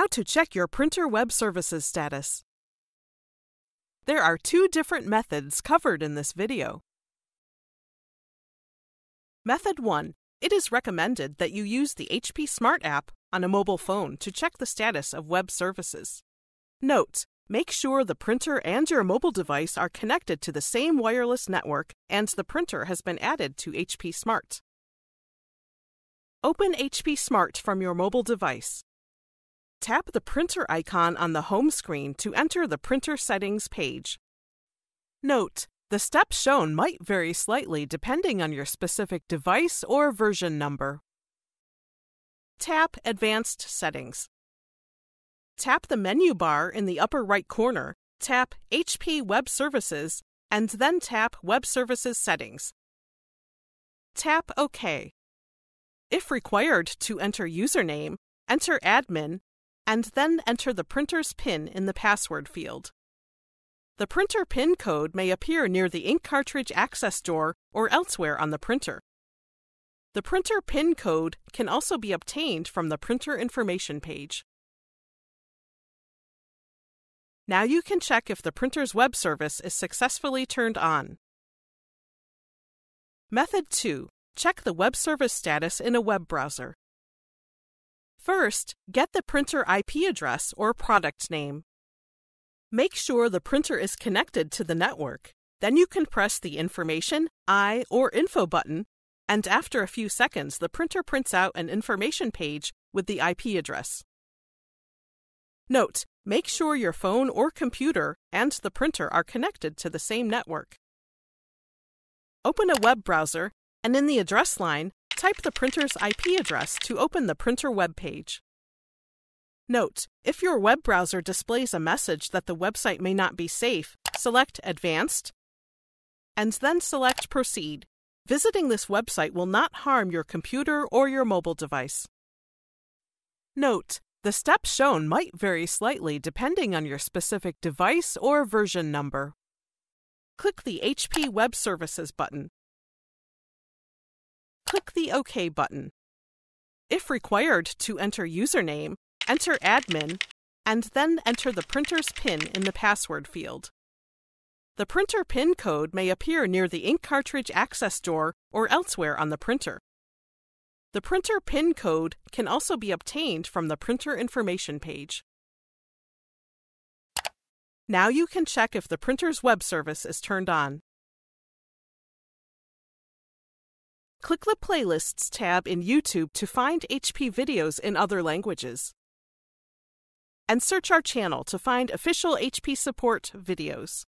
How to check your printer web services status. There are two different methods covered in this video. Method 1. It is recommended that you use the HP Smart app on a mobile phone to check the status of web services. Note: make sure the printer and your mobile device are connected to the same wireless network and the printer has been added to HP Smart. Open HP Smart from your mobile device. Tap the printer icon on the home screen to enter the printer settings page. Note: the steps shown might vary slightly depending on your specific device or version number. Tap Advanced Settings. Tap the menu bar in the upper right corner, tap HP Web Services, and then tap Web Services Settings. Tap OK. If required to enter username, enter admin, and then enter the printer's PIN in the password field. The printer PIN code may appear near the ink cartridge access door or elsewhere on the printer. The printer PIN code can also be obtained from the printer information page. Now you can check if the printer's web service is successfully turned on. Method 2. Check the web service status in a web browser. First, get the printer IP address or product name. Make sure the printer is connected to the network. Then you can press the Information, I, or Info button, and after a few seconds, the printer prints out an information page with the IP address. Note: make sure your phone or computer and the printer are connected to the same network. Open a web browser, and in the address line, type the printer's IP address to open the printer web page. Note: if your web browser displays a message that the website may not be safe, select Advanced, and then select Proceed. Visiting this website will not harm your computer or your mobile device. Note: the steps shown might vary slightly depending on your specific device or version number. Click the HP Web Services button. Click the OK button. If required to enter username, enter admin, and then enter the printer's PIN in the password field. The printer PIN code may appear near the ink cartridge access door or elsewhere on the printer. The printer PIN code can also be obtained from the printer information page. Now you can check if the printer's web service is turned on. Click the Playlists tab in YouTube to find HP videos in other languages. And search our channel to find official HP support videos.